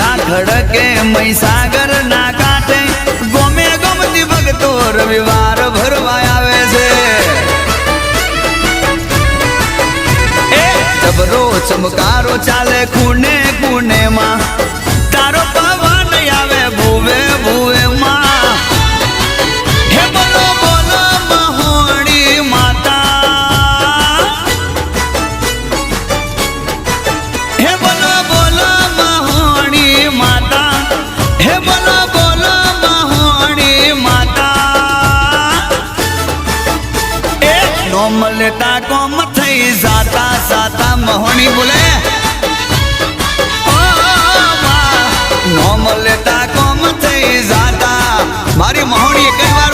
या खड़के महीसागर ना काटे गोमे गमती भगतो रविवार भरवा आवे छे। जबरो चमकारो चाले खूने खूने मां तारो पवन आवे भूवे भूवे मां। हे बोलो बोलो महोणी माता, हे बोलो बोलो महोणी माता, हे बोलो बोलो महोणी माता। नोम लेता कोम थई जाता जाता महोणी बोले नोम लेता कोम थई जाता। मारी महोणी एक बार